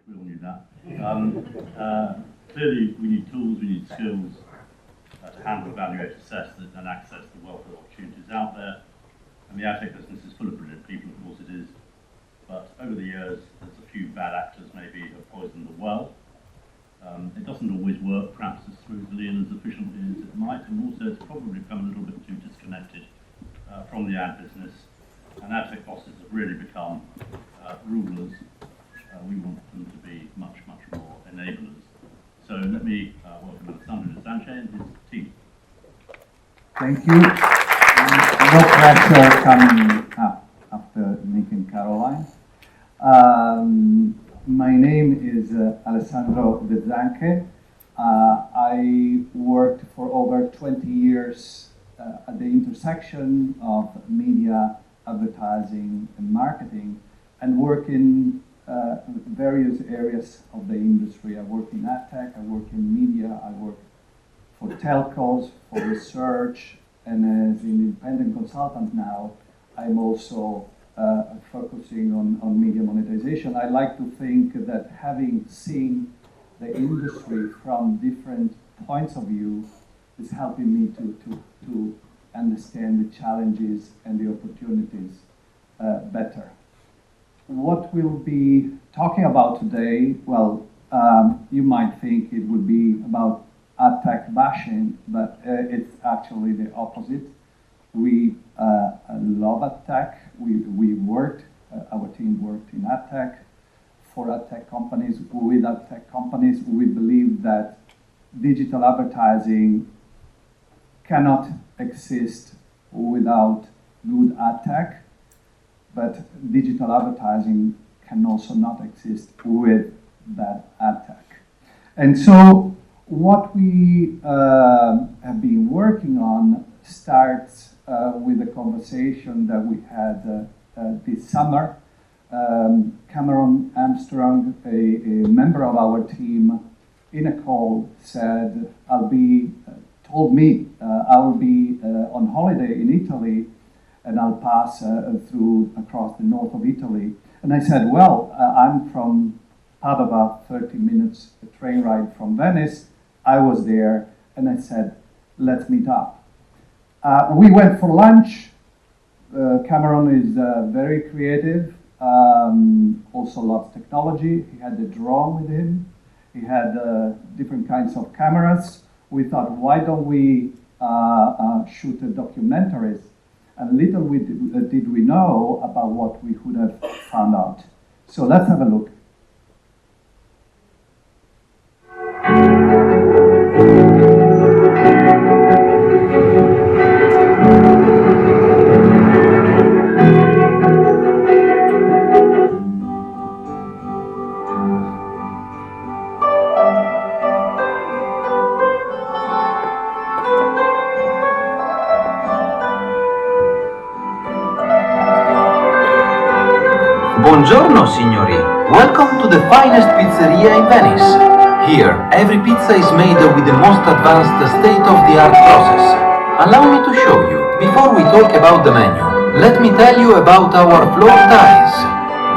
we all knew that. Clearly, we need tools, we need skills to handle, evaluate, assess, and access the wealth of opportunities out there. And the Adtech business is full of brilliant people, of course it is. But over the years, there's a few bad actors maybe who have poisoned the well. It doesn't always work perhaps as smoothly and as efficiently as it might, and also it's probably become a little bit too disconnected from the ad business. And Adtech bosses have really become rulers. We want them to be much, much more enablers. So let me welcome Alessandro and Zanche and his team. Thank you. No pressure coming up after Nick and Caroline. My name is Alessandro de Zanche. I worked for over 20 years at the intersection of media, advertising, and marketing, and work in various areas of the industry. I work in Adtech, I work in media, I work for telcos, for research, and as an independent consultant now, I'm also focusing on media monetization. I like to think that having seen the industry from different points of view is helping me to understand the challenges and the opportunities better. What we'll be talking about today, well, you might think it would be about Adtech bashing, but it's actually the opposite. We love Adtech. We worked, our team worked in Adtech, for Adtech companies, with Adtech companies. We believe that digital advertising cannot exist without good Adtech, but digital advertising can also not exist with bad Adtech. And so what we have been working on starts with a conversation that we had this summer. Armstrong, a member of our team, in a call said, told me I'll be on holiday in Italy and I'll pass through across the north of Italy. And I said, well, I'm from Padova, 30 minutes a train ride from Venice. I was there, and I said, let's meet up. We went for lunch. Cameron is very creative, also loves technology. He had the drone with him. He had different kinds of cameras. We thought, why don't we shoot a documentary? And little did we know about what we could have found out. So let's have a look. Buongiorno, signori. Welcome to the finest pizzeria in Venice. Here, every pizza is made with the most advanced state-of-the-art process. Allow me to show you. Before we talk about the menu, let me tell you about our floor tiles.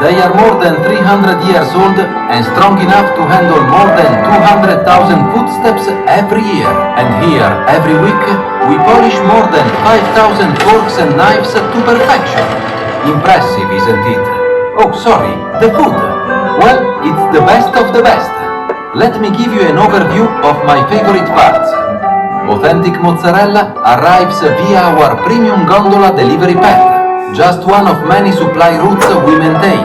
They are more than 300 years old and strong enough to handle more than 200,000 footsteps every year. And here, every week, we polish more than 5,000 forks and knives to perfection. Impressive, isn't it? Oh, sorry, the food. Well, it's the best of the best. Let me give you an overview of my favorite parts. Authentic mozzarella arrives via our premium gondola delivery pad, just one of many supply routes we maintain.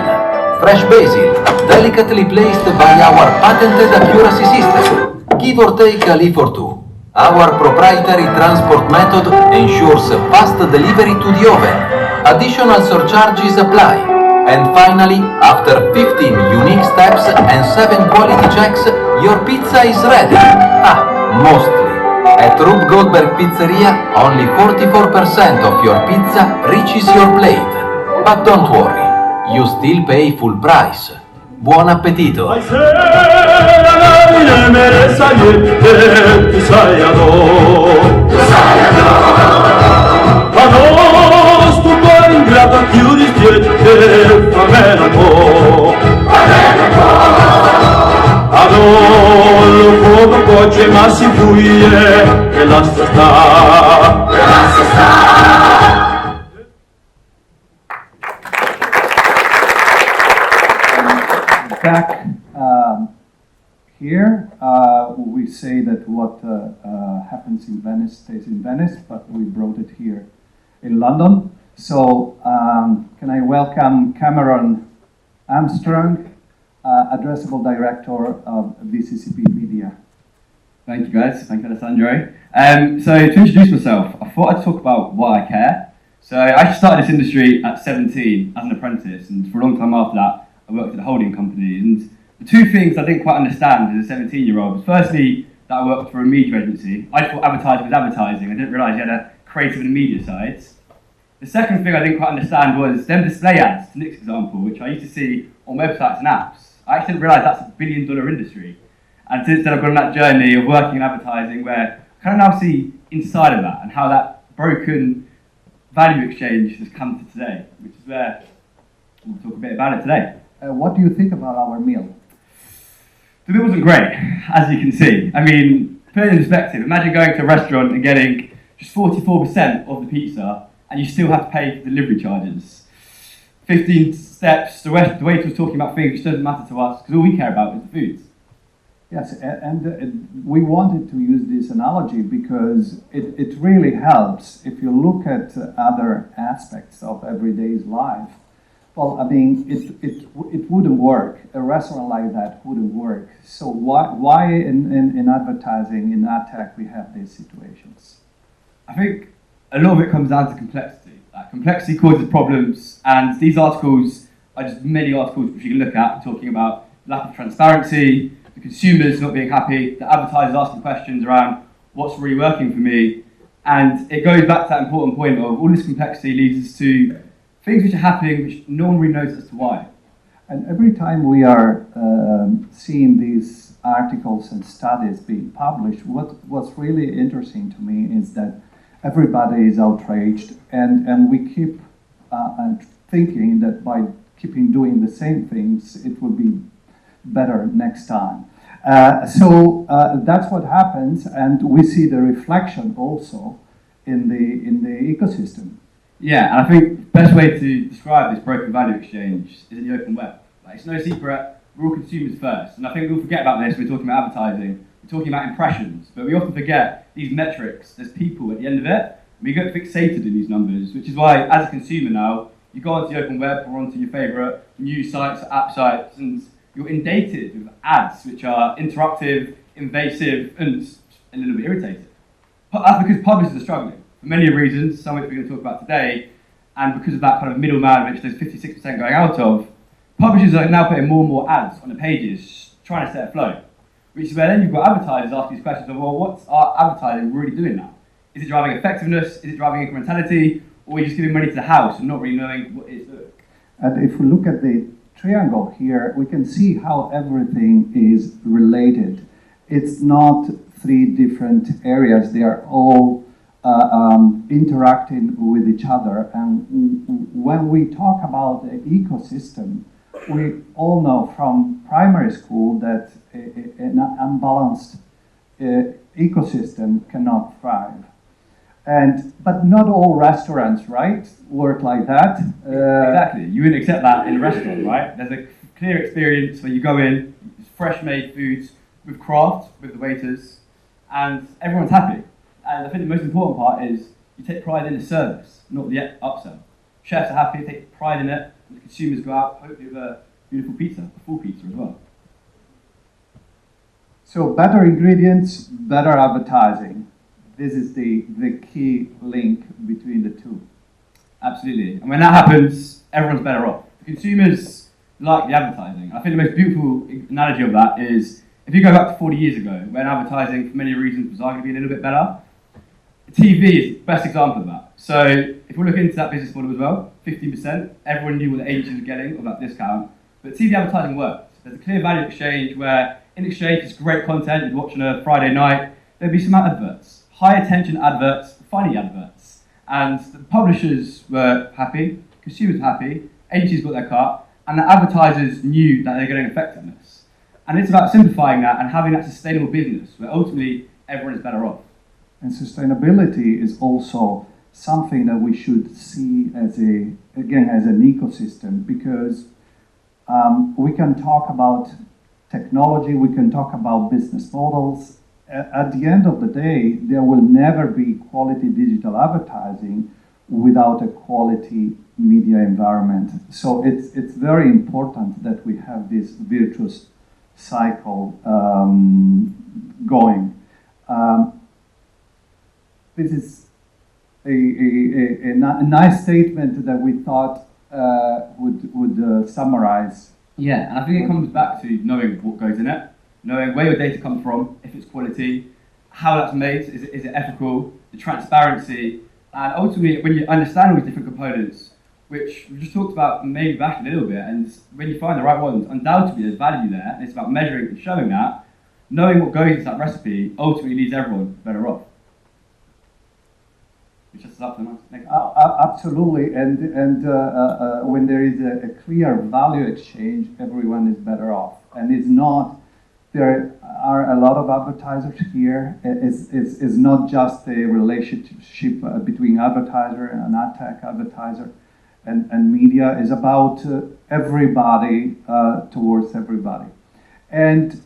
Fresh basil, delicately placed by our patented accuracy system, give or take a leaf or two. Our proprietary transport method ensures fast delivery to the oven. Additional surcharges apply. And finally, after 15 unique steps and 7 quality checks, your pizza is ready. Mostly. At Rube Goldberg Pizzeria, only 44% of your pizza reaches your plate. But don't worry, you still pay full price. Buon appetito! Ingrata più di te, famela po'. nasipuje, elastasta. Back here, we say that what happens in Venice stays in Venice, but we brought it here in London. So can I welcome Cameron Armstrong, Addressable Director of VCCP Media. Thank you guys, thank you Alessandro. So to introduce myself, I thought I'd talk about why I care. So I actually started this industry at 17 as an apprentice, and for a long time after that I worked at a holding company. And the two things I didn't quite understand as a 17-year-old was firstly that I worked for a media agency. I thought advertising was advertising, I didn't realise you had a creative and media side. The second thing I didn't quite understand was them display ads, to Nick's example, which I used to see on websites and apps. I actually didn't realise that's a billion-dollar industry. And since then I've gone on that journey of working in advertising where I kind of now see inside of that and how that broken value exchange has come to today, which is where we'll talk a bit about it today. What do you think about our meal? The meal wasn't great, as you can see. I mean, put it in perspective, imagine going to a restaurant and getting just 44% of the pizza and you still have to pay delivery charges. 15 steps, the waiter was talking about things which doesn't matter to us because all we care about is the foods. Yes, and we wanted to use this analogy because it really helps if you look at other aspects of everyday's life. Well, I mean, it wouldn't work. A restaurant like that wouldn't work. So why in advertising, in Adtech, we have these situations? I think a lot of it comes down to complexity. Complexity causes problems, and these articles are just many articles which you can look at talking about lack of transparency, the consumers not being happy, the advertisers asking questions around what's really working for me, and it goes back to that important point of all this complexity leads us to things which are happening which no one really knows as to why. And every time we are seeing these articles and studies being published, what's really interesting to me is that everybody is outraged, and we keep thinking that by keeping doing the same things, it will be better next time. So that's what happens, and we see the reflection also in the ecosystem. Yeah, and I think the best way to describe this broken value exchange is in the open web. It's no secret, we're all consumers first, and I think we'll forget about this when we're talking about advertising. We're talking about impressions, but we often forget these metrics, there's people at the end of it, and we get fixated in these numbers, which is why, as a consumer now, you go onto the open web or onto your favourite news sites or app sites, and you're inundated with ads which are interruptive, invasive, and a little bit irritating. That's because publishers are struggling, for many reasons, some of which we're going to talk about today, and because of that kind of middleman which there's 56% going out of, publishers are now putting more and more ads on the pages, trying to set a flow. Which is where then you've got advertisers asking these questions of, well, what's our advertising really doing now? Is it driving effectiveness? Is it driving incrementality? Or are you just giving money to the house and not really knowing what it's doing? And if we look at the triangle here, we can see how everything is related. It's not three different areas. They are all interacting with each other. And when we talk about the ecosystem, we all know from primary school that an unbalanced ecosystem cannot thrive. But not all restaurants, right, work like that. Exactly. You wouldn't accept that in a restaurant, right? There's a clear experience where you go in, it's fresh-made foods with craft, with the waiters, and everyone's happy. And I think the most important part is you take pride in the service, not the upsell. Chefs are happy, take pride in it, and the consumers go out, hopefully with a beautiful pizza, a full pizza as well. So better ingredients, better advertising. This is the key link between the two. Absolutely. And when that happens, everyone's better off. The consumers like the advertising. I think the most beautiful analogy of that is if you go back to 40 years ago, when advertising, for many reasons, was arguably a little bit better, TV is the best example of that. So if we look into that business model as well, 15%, everyone knew what the agencies were getting of that discount. But TV advertising worked. There's a clear value exchange where in exchange it's great content, you'd watch on a Friday night, there'd be some adverts, high attention adverts, funny adverts. And the publishers were happy, consumers were happy, agencies got their cut, and the advertisers knew that they were getting effectiveness. And it's about simplifying that and having that sustainable business where ultimately everyone is better off. And sustainability is also something that we should see as an ecosystem, because we can talk about technology, we can talk about business models. At the end of the day, there will never be quality digital advertising without a quality media environment. So it's very important that we have this virtuous cycle going. This is a nice statement that we thought would summarize. Yeah, and I think it comes back to knowing what goes in it, knowing where your data comes from, if it's quality, how that's made, is it ethical, the transparency, and ultimately when you understand all these different components, which we just talked about maybe back a little bit, and when you find the right ones, undoubtedly there's value there, and it's about measuring and showing that, knowing what goes into that recipe ultimately leaves everyone better off. Which is up to the next. Absolutely, and when there is a clear value exchange, everyone is better off. And it's not, there are a lot of advertisers here. It's not just a relationship between advertiser and Adtech advertiser and media. It's about everybody towards everybody. And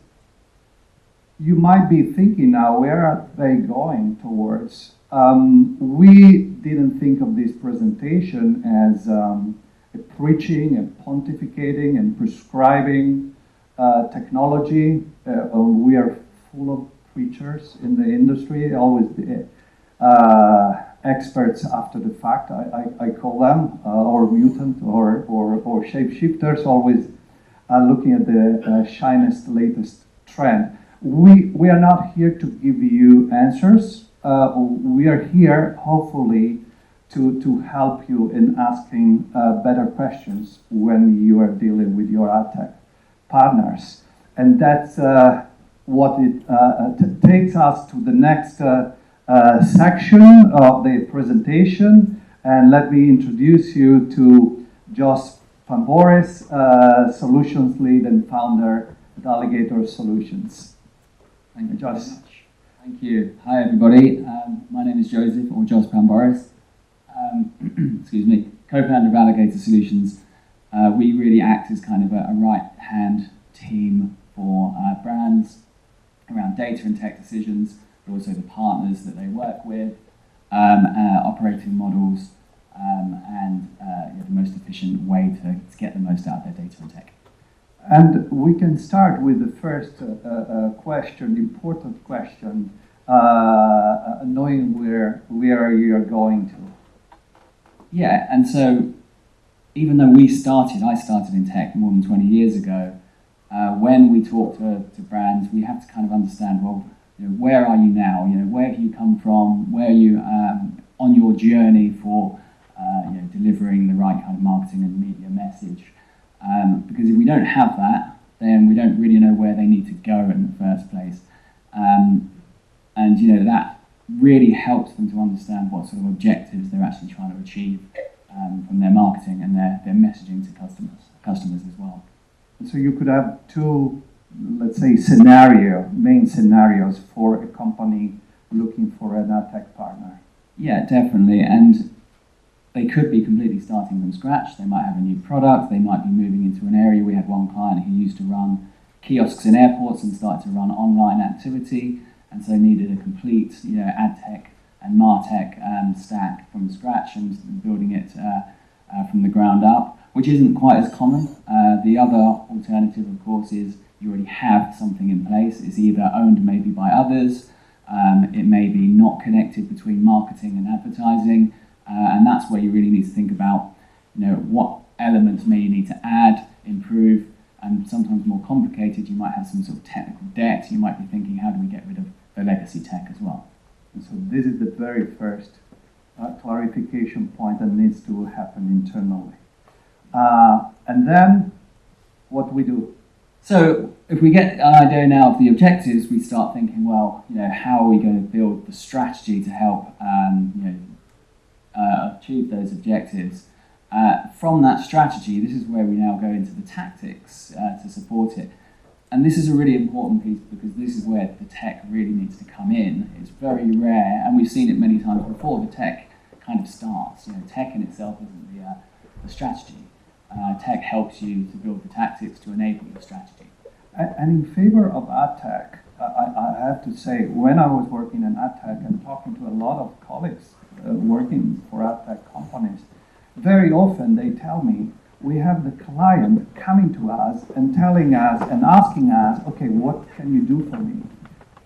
you might be thinking now, where are they going towards? We didn't think of this presentation as a preaching and pontificating and prescribing technology. We are full of preachers in the industry, always the experts after the fact, I call them, or mutant or shapeshifters, always looking at the shinest, latest trend. We are not here to give you answers. We are here, hopefully, to help you in asking better questions when you are dealing with your Adtech partners. And that's what it takes us to the next section of the presentation. And let me introduce you to Josh Pamboris, Solutions Lead and Founder at Alligator Solutions. Thank you, Josh. Thank you. Hi, everybody. My name is Joseph, or Josh Pamboris. Excuse me, co-founder of Alligator Solutions. We really act as kind of a right-hand team for brands around data and tech decisions, but also the partners that they work with, operating models, and the most efficient way to get the most out of their data and tech. And we can start with the first question, important question, knowing where you're going to. Yeah, and so even though I started in tech more than 20 years ago, when we talk to brands, we have to kind of understand, well, where are you now? Where have you come from? Where are you on your journey for delivering the right kind of marketing and media message? Because if we don't have that, then we don't really know where they need to go in the first place. And that really helps them to understand what sort of objectives they're actually trying to achieve from their marketing and their messaging to customers as well. So you could have two, let's say, main scenarios for a company looking for an Adtech partner. Yeah, definitely. And they could be completely starting from scratch. They might have a new product. They might be moving into an area. We had one client who used to run kiosks in airports and started to run online activity, and so needed a complete, Adtech and MarTech stack from scratch and building it from the ground up, which isn't quite as common. The other alternative, of course, is you already have something in place. It's either owned maybe by others. It may be not connected between marketing and advertising. And that's where you really need to think about, what elements may you need to add, improve, and sometimes more complicated, you might have some sort of technical debt. You might be thinking, how do we get rid of the legacy tech as well? And so this is the very first clarification point that needs to happen internally. And then, what do we do? So if we get an idea now of the objectives, we start thinking, well, how are we going to build the strategy to help achieve those objectives? From that strategy, this is where we now go into the tactics to support it. And this is a really important piece because this is where the tech really needs to come in. It's very rare, and we've seen it many times before. The tech kind of starts. Tech in itself isn't the strategy. Tech helps you to build the tactics to enable your strategy. And in favor of Adtech, I have to say, when I was working in Adtech and talking to a lot of colleagues working for Adtech companies, very often they tell me, we have the client coming to us and telling us and asking us, okay, what can you do for me?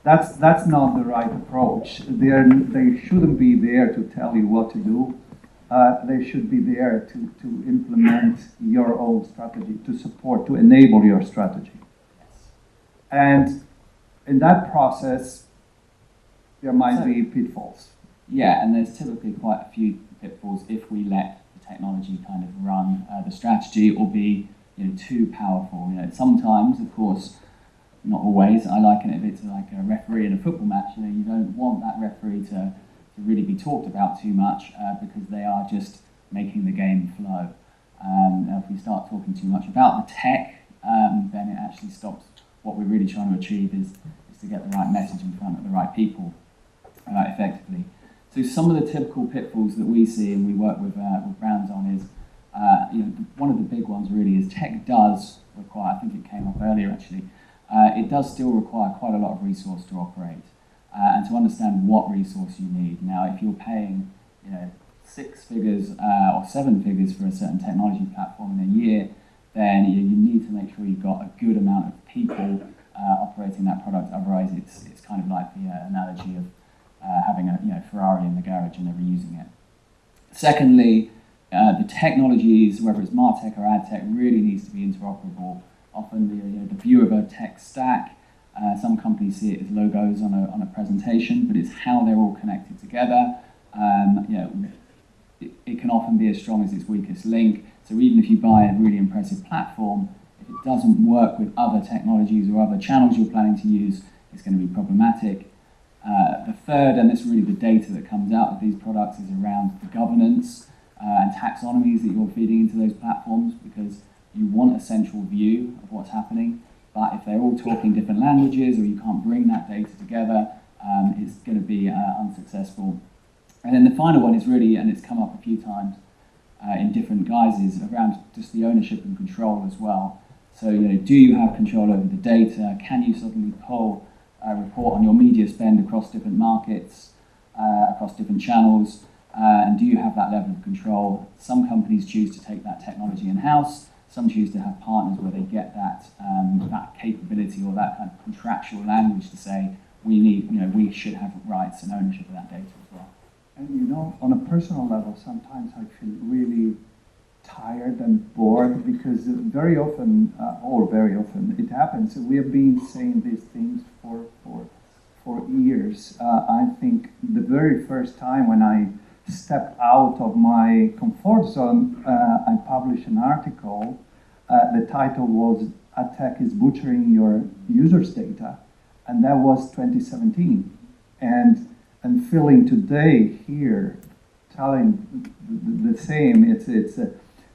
That's not the right approach. They shouldn't be there to tell you what to do. They should be there to implement your own strategy, to support, to enable your strategy. And in that process, there might be pitfalls. Yeah, and there's typically quite a few pitfalls if we let the technology kind of run the strategy or be too powerful. Sometimes, of course, not always. I liken it a bit to like a referee in a football match. You don't want that referee to really be talked about too much because they are just making the game flow. Now if we start talking too much about the tech, then it actually stops. What we're really trying to achieve is to get the right message in front of the right people effectively. So some of the typical pitfalls that we see and we work with brands on is, one of the big ones really is tech does require, I think it came up earlier actually, it does still require quite a lot of resource to operate and to understand what resource you need. Now if you're paying 6 figures or 7 figures for a certain technology platform in a year, then you need to make sure you've got a good amount of people operating that product. Otherwise, it's kind of like the analogy of having a Ferrari in the garage and never using it. Secondly, the technologies, whether it's MarTech or Adtech, really needs to be interoperable. Often the view of a tech stack, some companies see it as logos on a presentation, but it's how they're all connected together. It can often be as strong as its weakest link. So even if you buy a really impressive platform, if it doesn't work with other technologies or other channels you're planning to use, it's going to be problematic. The third, and this is really the data that comes out of these products, is around the governance and taxonomies that you're feeding into those platforms, because you want a central view of what's happening. But if they're all talking different languages or you can't bring that data together, it's going to be unsuccessful. And then the final one is really, and it's come up a few times in different guises, around just the ownership and control as well. So, do you have control over the data? Can you suddenly pull a report on your media spend across different markets, across different channels? And do you have that level of control? Some companies choose to take that technology in-house. Some choose to have partners where they get that capability or that kind of contractual language to say, we should have rights and ownership of that data as well. And on a personal level, sometimes I feel really tired and bored because very often it happens. We have been saying these things for years. I think the very first time when I stepped out of my comfort zone, I published an article. The title was "Adtech is Butchering Your Users' Data," and that was 2017. And feeling today here, telling the same,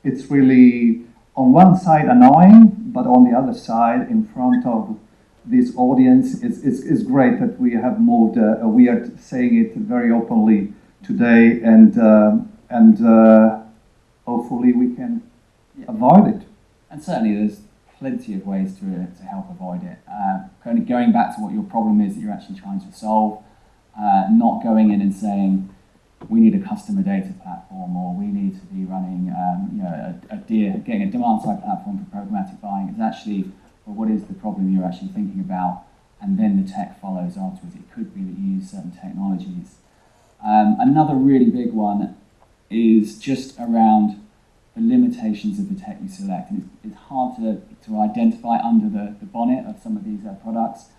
it's really on one side annoying, but on the other side, in front of this audience, it's great that we have moved. We are saying it very openly today, and hopefully we can avoid it. And certainly, there's plenty of ways to help avoid it. Kind of going back to what your problem is that you're actually trying to solve. Not going in and saying we need a customer data platform or we need to be running getting a demand side platform for programmatic buying. It's actually, well, what is the problem you're actually thinking about, and then the tech follows afterwards. It could be that you use certain technologies. Another really big one is just around the limitations of the tech you select, and it's hard to identify under the bonnet of some of these products.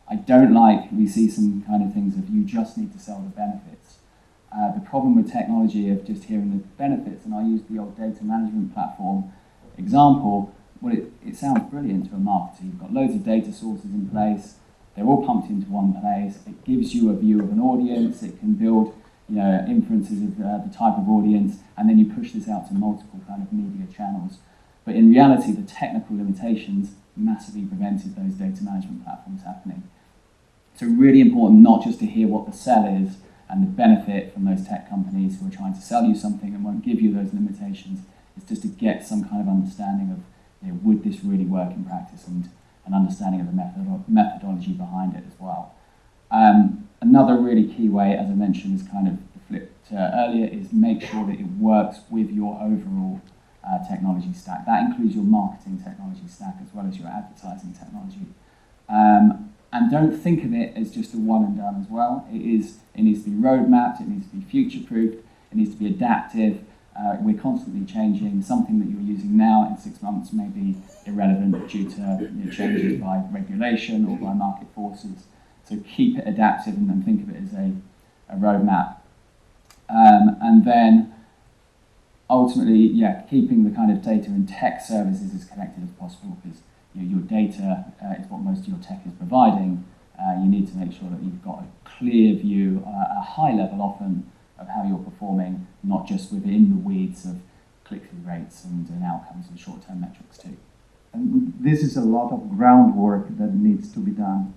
We see some kind of things of you just need to sell the benefits. The problem with technology of just hearing the benefits, and I use the old data management platform example, well, it sounds brilliant to a marketer. You've got loads of data sources in place, they're all pumped into one place, it gives you a view of an audience, it can build inferences of the type of audience, and then you push this out to multiple kind of media channels. But in reality, the technical limitations massively prevented those data management platforms happening. So really important not just to hear what the sell is and the benefit from those tech companies who are trying to sell you something and won't give you those limitations. It's just to get some kind of understanding of, would this really work in practice, and an understanding of the methodology behind it as well. Another really key way, as I mentioned, is kind of flipped earlier, is make sure that it works with your overall technology stack. That includes your marketing technology stack as well as your advertising technology. And don't think of it as just a one and done as well. It needs to be roadmapped, it needs to be future-proofed, it needs to be adaptive. We're constantly changing. Something that you're using now in 6 months may be irrelevant due to changes by regulation or by market forces. So keep it adaptive and then think of it as a roadmap. And then ultimately, keeping the kind of data and tech services as connected as possible, because your data is what most of your tech is providing. You need to make sure that you've got a clear view, a high level often, of how you're performing, not just within the weeds of click-through rates and outcomes and short-term metrics too. And this is a lot of groundwork that needs to be done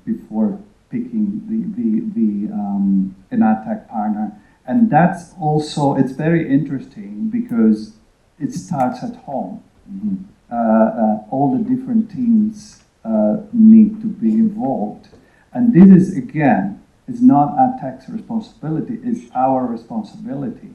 before picking an Adtech partner. And that's also, it's very interesting because it starts at home. All the different teams need to be involved. And this is, again, is not Adtech's responsibility, it's our responsibility.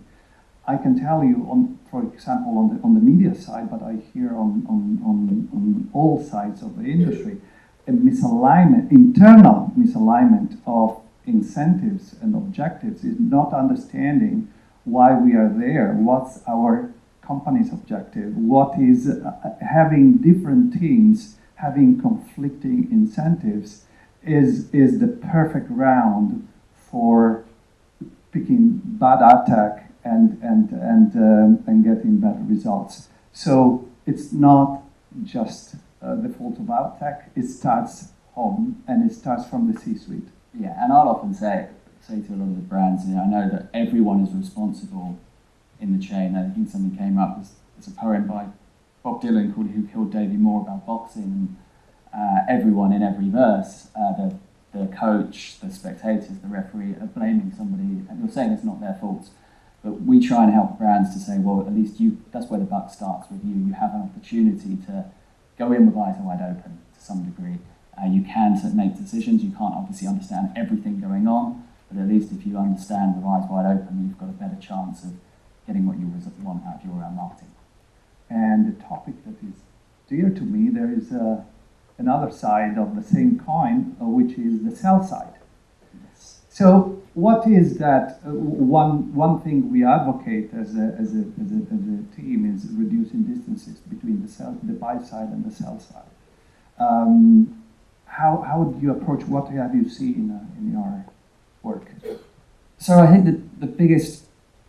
I can tell you, for example, on the media side, but I hear on all sides of the industry, a misalignment, internal misalignment of incentives and objectives is not understanding why we are there, what's our company's objective, what is having different teams having conflicting incentives is the perfect round for picking bad Adtech and getting better results. So it's not just the fault of Adtech. It starts home and it starts from the C-suite. Yeah, and I'll often say to a lot of the brands, I know that everyone is responsible in the chain. I think something came up, there's a poem by Bob Dylan called "Who Killed Davy Moore" about boxing, and everyone in every verse, the coach, the spectators, the referee, are blaming somebody, and you're saying it's not their fault. But we try and help brands to say, well, at least that's where the buck starts with you. You have an opportunity to go in with eyes wide open to some degree. You can make decisions. You can't obviously understand everything going on, but at least if you understand with eyes wide open, you've got a better chance of getting what you want out of your marketing. And the topic that is dear to me, there is another side of the same coin, which is the sell side. Yes. So what is that? One thing we advocate as a team is reducing distances between the buy side and the sell side. How would you approach, what have you seen in your work? So I think that the biggest,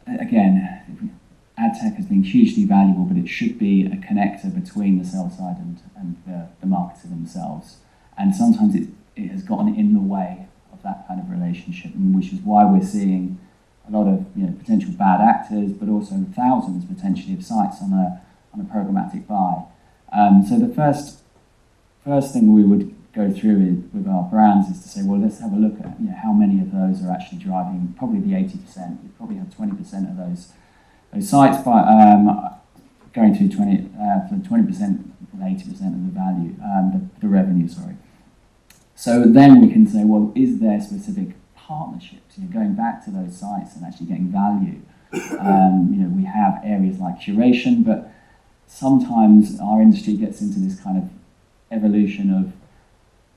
again, Adtech has been hugely valuable, but it should be a connector between the sell side and the marketer themselves. And sometimes it has gotten in the way of that kind of relationship, which is why we're seeing a lot of potential bad actors, but also thousands potentially of sites on a programmatic buy. So the first thing we would go through with our brands is to say, well, let's have a look at how many of those are actually driving, probably the 80%. We probably have 20% of those sites going to 20% or 80% of the value, the revenue, sorry. So then we can say, well, is there specific partnerships? Going back to those sites and actually getting value. We have areas like curation, but sometimes our industry gets into this kind of evolution of,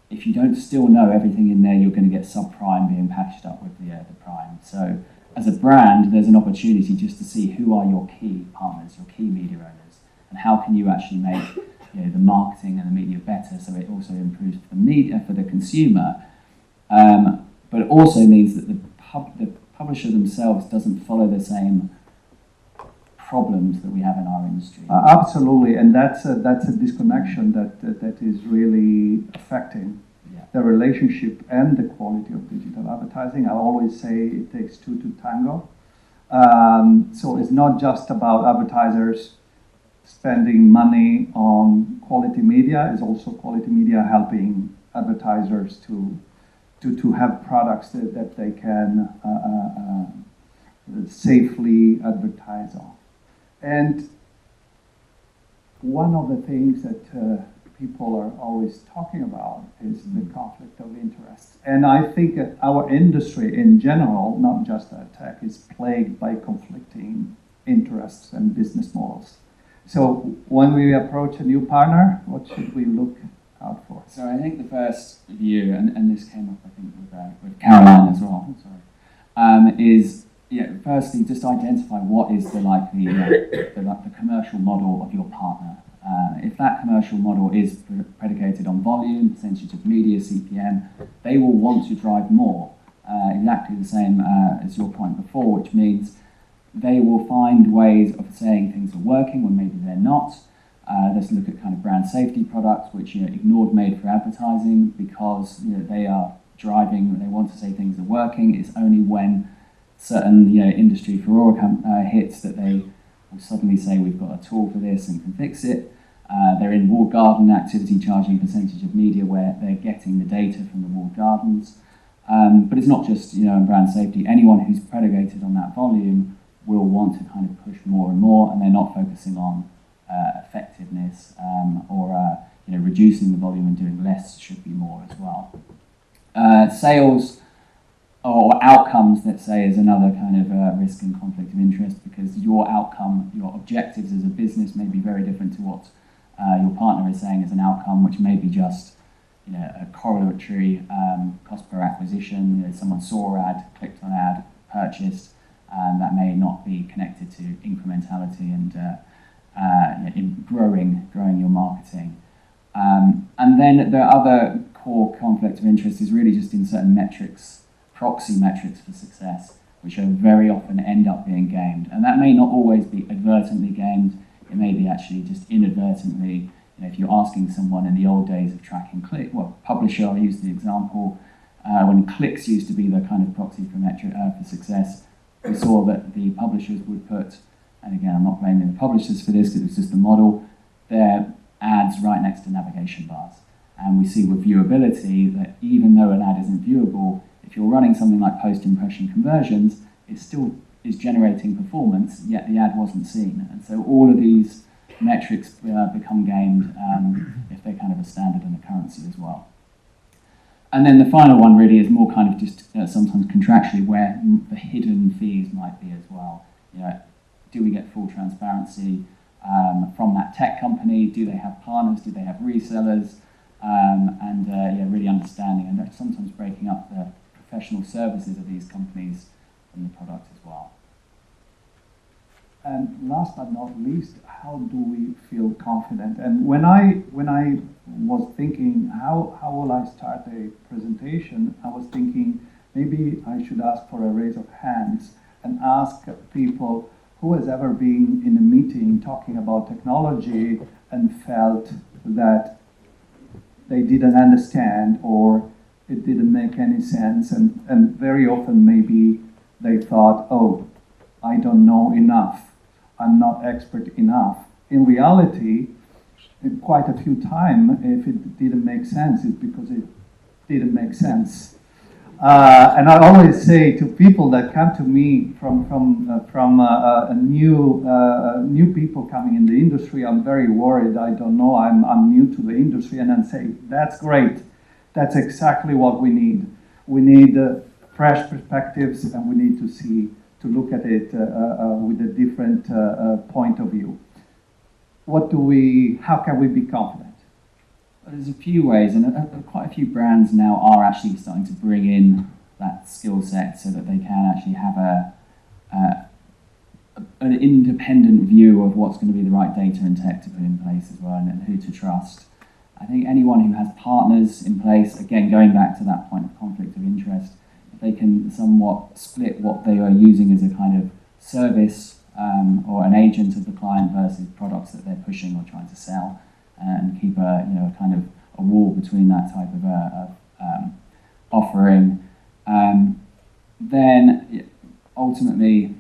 if you don't still know everything in there, you're going to get subprime being packaged up with the prime. So as a brand, there's an opportunity just to see who are your key partners, your key media owners, and how can you actually make the marketing and the media better, so it also improves for the media, for the consumer, but it also means that the publisher themselves doesn't follow the same problems that we have in our industry. Absolutely, and that's a disconnection that is really affecting the relationship and the quality of digital advertising. I always say it takes two to tango. So it's not just about advertisers spending money on quality media? Is also quality media helping advertisers to have products that they can safely advertise on? And one of the things that people are always talking about is the conflict of interest. And I think that our industry in general, not just Adtech, is plagued by conflicting interests and business models. So when we approach a new partner, what should we look out for? So I think the first view, and this came up I think with Caroline as well, is firstly just identify what is the commercial model of your partner. If that commercial model is predicated on volume, percentage of media, CPM, they will want to drive more. Exactly the same as your point before, which means they will find ways of saying things are working when maybe they're not. Let's look at kind of brand safety products, which ignored made for advertising because they are driving. They want to say things are working. It's only when certain industry furore hits that they will suddenly say we've got a tool for this and can fix it. They're in walled garden activity charging percentage of media where they're getting the data from the walled gardens. But it's not just in brand safety. Anyone who's predicated on that volume will want to kind of push more and more, and they're not focusing on effectiveness or reducing the volume and doing less should be more as well. Sales or outcomes, let's say, is another kind of risk and conflict of interest, because your outcome, your objectives as a business may be very different to what your partner is saying as an outcome, which may be just a correlatory cost per acquisition. Someone saw ad, clicked on ad, purchased, and that may not be connected to incrementality and in growing your marketing. And then the other core conflict of interest is really just in certain metrics, proxy metrics for success, which are very often end up being gamed. And that may not always be advertently gamed. It may be actually just inadvertently. If you're asking someone in the old days of tracking publisher, I use the example, when clicks used to be the kind of proxy for metric for success, we saw that the publishers would put, and again, I'm not blaming the publishers for this because it was just the model, their ads right next to navigation bars. And we see with viewability that even though an ad isn't viewable, if you're running something like post-impression conversions, it still is generating performance, yet the ad wasn't seen. And so all of these metrics become gamed if they're kind of a standard and a currency as well. And then the final one really is more kind of just sometimes contractually where the hidden fees might be as well. Do we get full transparency from that tech company? Do they have partners? Do they have resellers? Really understanding and sometimes breaking up the professional services of these companies from the product as well. And last but not least, how do we feel confident? And when I was thinking how will I start a presentation, I was thinking maybe I should ask for a raise of hands and ask people who has ever been in a meeting talking about technology and felt that they didn't understand or it didn't make any sense, and very often maybe they thought, oh, I don't know enough, I'm not expert enough. In reality, quite a few times, if it didn't make sense, it's because it didn't make sense. And I always say to people that come to me from new people coming in the industry, I'm very worried, I don't know, I'm new to the industry, and then say, that's great, that's exactly what we need. We need fresh perspectives, and we need to look at it with a different point of view. How can we be confident? There's a few ways, and quite a few brands now are actually starting to bring in that skill set so that they can actually have an independent view of what's going to be the right data and tech to put in place as well, and who to trust. I think anyone who has partners in place, again, going back to that point of conflict of interest, if they can somewhat split what they are using as a kind of service or an agent of the client versus products that they're pushing or trying to sell, and keep a kind of a wall between that type of offering, then ultimately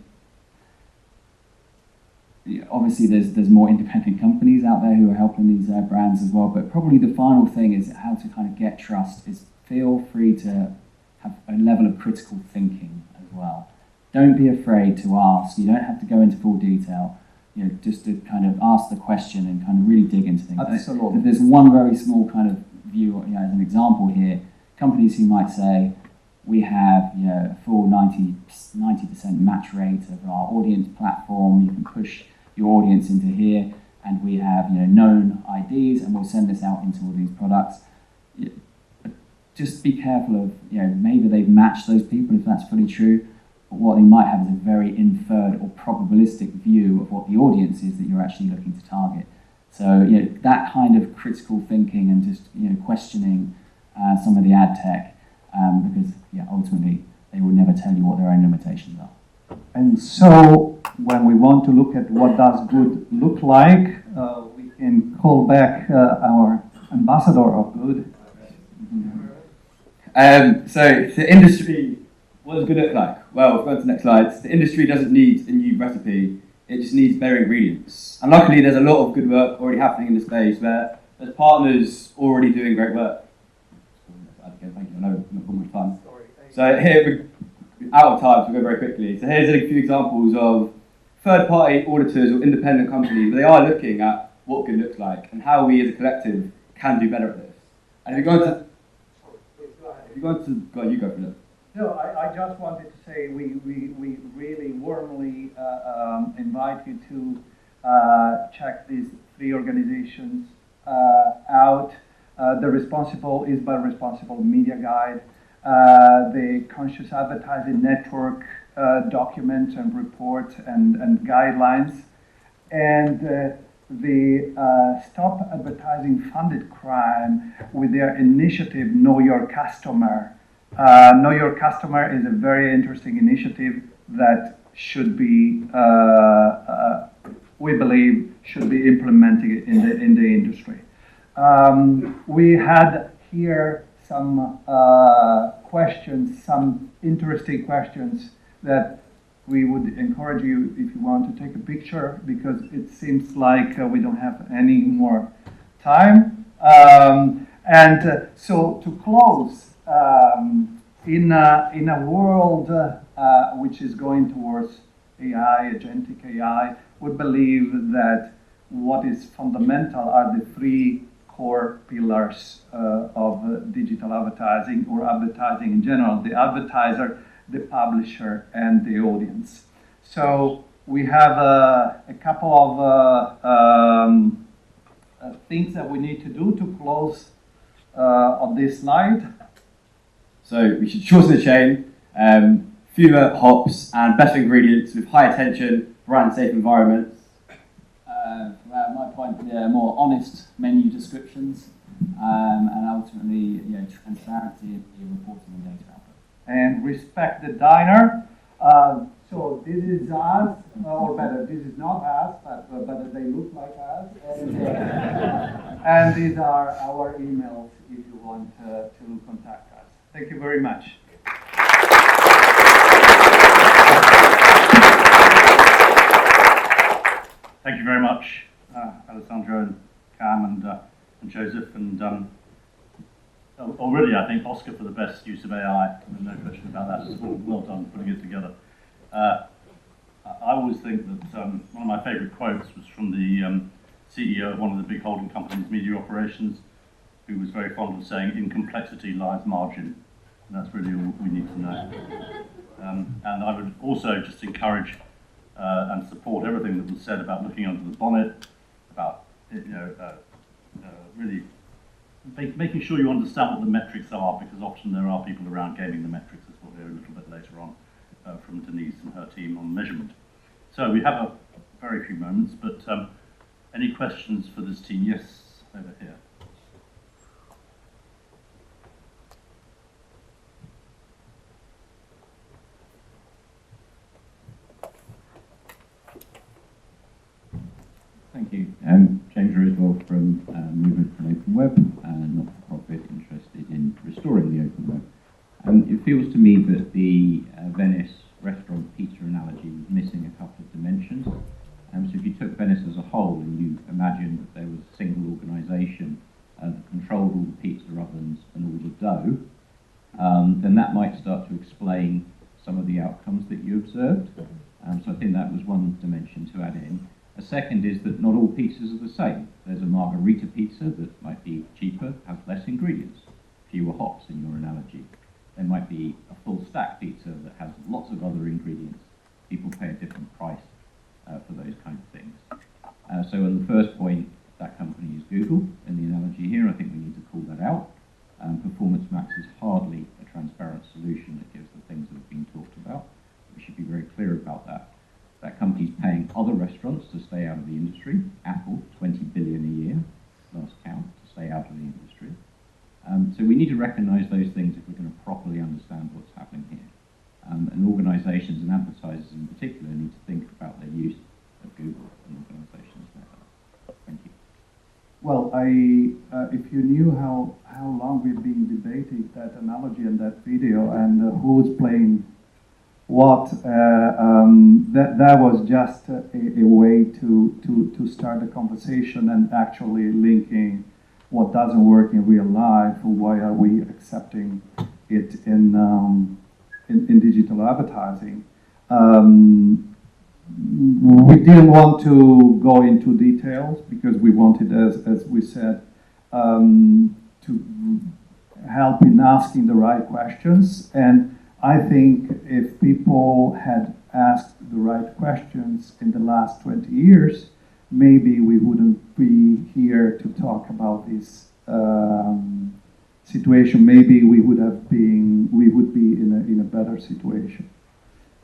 obviously there's more independent companies out there who are helping these brands as well, but probably the final thing is how to kind of get trust is feel free to have a level of critical thinking as well. Don't be afraid to ask. You don't have to go into full detail. Just to kind of ask the question and kind of really dig into things. Absolutely. There's one very small kind of view, as an example here, companies who might say, we have a full 90% match rate of our audience platform, you can push your audience into here, and we have known IDs, and we'll send this out into all these products. But just be careful of, maybe they've matched those people if that's fully true, but what they might have is a very inferred or probabilistic view of what the audience is that you're actually looking to target. So that kind of critical thinking and just questioning some of the ad tech, because ultimately they will never tell you what their own limitations are. And so when we want to look at what does good look like, we can call back our ambassador of good. So the industry, what does good look like? Well, we'll go to the next slide. The industry doesn't need a new recipe, it just needs better ingredients. And luckily there's a lot of good work already happening in the space where there's partners already doing great work. Okay, thank you, I know I'm not much time. So here, we're out of time, so we'll go very quickly. So here's a few examples of third-party auditors or independent companies, but they are looking at what good looks like and how we as a collective can do better at this. And if you go for it. No, I just wanted to say we really warmly invite you to check these three organizations out. The Responsible is by Responsible Media Guide, the Conscious Advertising Network documents and reports and guidelines, and the Stop Advertising Funded Crime with their initiative Know Your Customer. Know Your Customer is a very interesting initiative that should be, we believe, should be implemented in the industry. We had here some questions, some interesting questions that we would encourage you, if you want to take a picture, because it seems like we don't have any more time. So to close, in a world which is going towards AI, agentic AI, we believe that what is fundamental are the three core pillars of digital advertising or advertising in general: the advertiser, the publisher, and the audience. So we have a couple of things that we need to do to close on this slide. So we should shorten the chain, fewer hops and better ingredients with high attention, brand safe environments. My point, more honest menu descriptions, and ultimately, transparency in your reporting and data output. And respect the diner. So this is us, or better, this is not us, but they look like us. And these are our emails if you want to contact us. Thank you very much. Thank you very much, Alessandro and Cam and Joseph, and already I think Oscar for the best use of AI. No question about that. It's well done putting it together. I always think that one of my favourite quotes was from the CEO of one of the big holding companies, Media Operations, who was very fond of saying, "In complexity lies margin." And that's really all we need to know. And I would also just encourage and support everything that was said about looking under the bonnet, about really making sure you understand what the metrics are, because often there are people around gaming the metrics, as we'll hear a little bit later on from Denise and her team on measurement. So we have a very few moments, but any questions for this team? Yes, over here. Thank you. James Roosevelt from Movement for an Open Web, not-for-profit interested in restoring the open web. It feels to me that the Venice restaurant pizza analogy was missing a couple of dimensions. So if you took imagine that there was a single organisation that controlled all the pizza ovens and all the dough, then that might start to explain some of the outcomes that you observed. So I think that was one dimension to add in. A second is that not all pizzas are the same. There's a margarita pizza that might be cheaper, has less ingredients, fewer hops in your analogy. There might be a full stack pizza that has lots of other ingredients. People pay a different price for those kind of things. So on the first point, that company is Google in the analogy here. I think we need to call that out. Performance Max is hardly a transparent solution that gives the things that have been talked about. We should be very clear about that. That company's paying other restaurants to stay out of the industry. Apple, 20 billion a year, last count, to stay out of the industry. So we need to recognise those things if we're going to properly understand what's happening here. And organisations and advertisers in particular need to think about their use of Google and organisations like that. Thank you. Well, if you knew how long we've been debating that analogy and that video and who's playing what, that was just a way to start a conversation and actually linking what doesn't work in real life. Why are we accepting it in digital advertising? We didn't want to go into details because we wanted, as we said, to help in asking the right questions. And I think if people had asked the right questions in the last 20 years, maybe we wouldn't be here to talk about this situation. Maybe we would be in a better situation.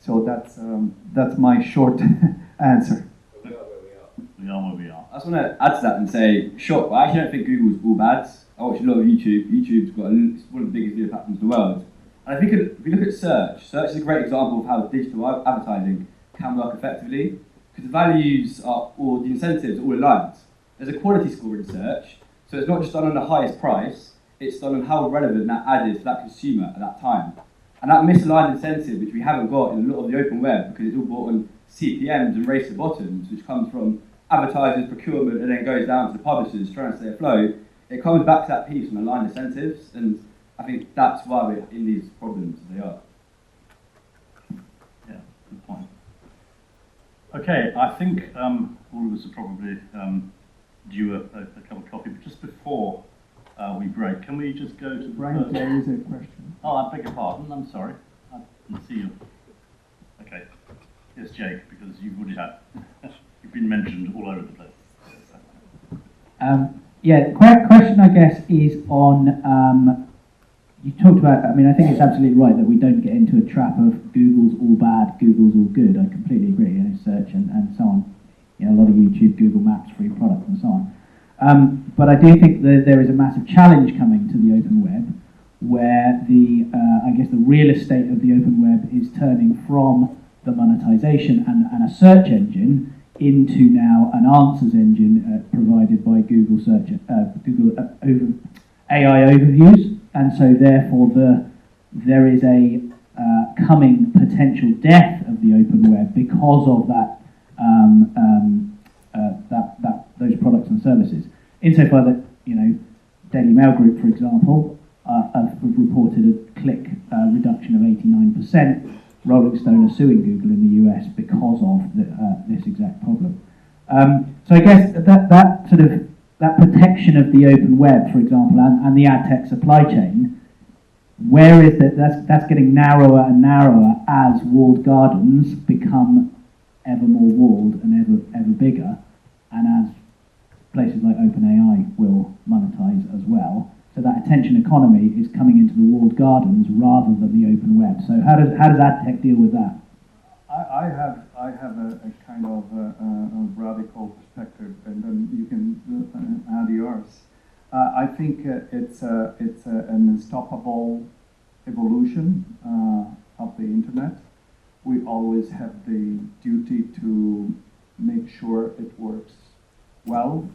So that's my short answer. We are where we are. I just want to add to that and say, shock, but I actually don't think Google's all bad. I watch a lot of YouTube. YouTube's it's one of the biggest video platforms in the world. And I think if we look at search is a great example of how digital advertising can work effectively, because the values or the incentives are all aligned. There's a quality score in search, so it's not just done on the highest price, it's done on how relevant that ad is to that consumer at that time. And that misaligned incentive, which we haven't got in a lot of the open web, because it's all bought on CPMs and race to bottoms, which comes from advertisers, procurement, and then goes down to the publishers trying to stay afloat, it comes back to that piece on aligned incentives, and I think that's why we're in these problems as they are. Yeah, good point. Okay, I think all of us are probably due a cup of coffee, but just before we break, can we just go to the Brian, first... there is a question. Oh, I beg your pardon, I'm sorry. I didn't see you. Okay. Yes, Jake, because you've already had... you've been mentioned all over the place. Yeah, the question, I guess, is on... you talked about, I mean, I think it's absolutely right that we don't get into a trap of Google's all bad, Google's all good. I completely agree, you know, search and so on. You know, a lot of YouTube, Google Maps, free product and so on. But I do think that there is a massive challenge coming to the open web where I guess the real estate of the open web is turning from the monetization and a search engine into now an answers engine provided by Google Search, AI overviews. And so therefore there is a coming potential death of the open web because of that, those products and services. Insofar that, you know, Daily Mail Group, for example, have reported a click reduction of 89%. Rolling Stone are suing Google in the US because of this exact problem. So I guess that sort of that protection of the open web, for example, and the Adtech supply chain, where is that's getting narrower and narrower as walled gardens become ever more walled and ever bigger, and as places like OpenAI will monetize as well. So that attention economy is coming into the walled gardens rather than the open web. So how does Adtech deal with that? I have a kind of a radical perspective, and then you can add yours. I think it's an unstoppable evolution of the internet. We always have the duty to make sure it works well.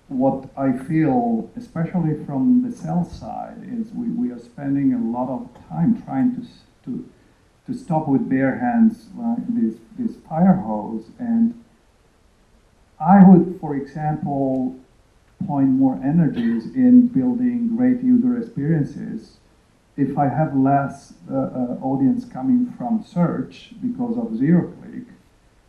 What I feel, especially from the sales side, is we are spending a lot of time trying to stop with bare hands this fire hose. And I would, for example, point more energies in building great user experiences. If I have less audience coming from search because of zero click,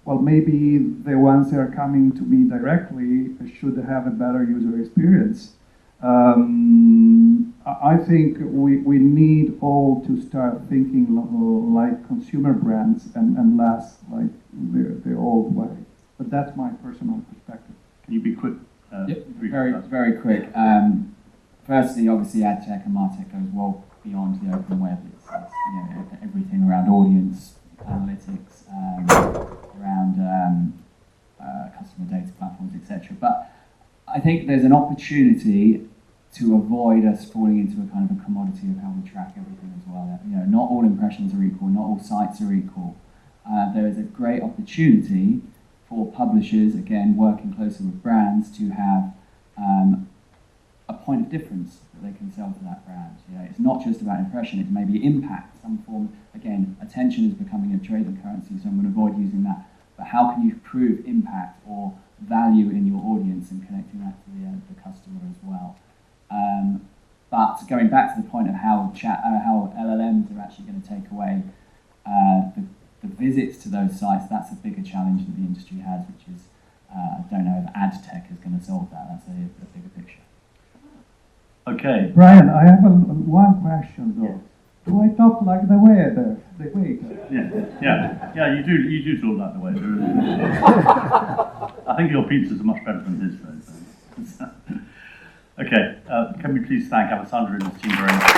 well, maybe the ones that are coming to me directly should have a better user experience. I think we need all to start thinking like consumer brands and less like the old way. But that's my personal perspective. Can you be quick? Yep, brief very, with that? very quick. Firstly, obviously, Adtech and Martech goes well beyond the open web. It's everything around audience analytics, around customer data platforms, etc. But I think there's an opportunity to avoid us falling into a kind of a commodity of how we track everything as well. Not all impressions are equal, not all sites are equal. There is a great opportunity for publishers, again, working closely with brands, to have a point of difference that they can sell to that brand. It's not just about impression, it's maybe impact, some form. Again, attention is becoming a trading currency, so I'm going to avoid using that. But how can you prove impact or value in your audience and connecting that to the customer as well? But going back to the point of how LLMs are actually going to take away the visits to those sites, that's a bigger challenge that the industry has, which is, I don't know if Adtech is going to solve that. That's a bigger picture. Okay. Brian, I have one question though. Do I talk like the waiter? Yeah, you do talk like the waiter. I think your pizzas are much better than his, though. Okay, can we please thank Alessandro and his team very much?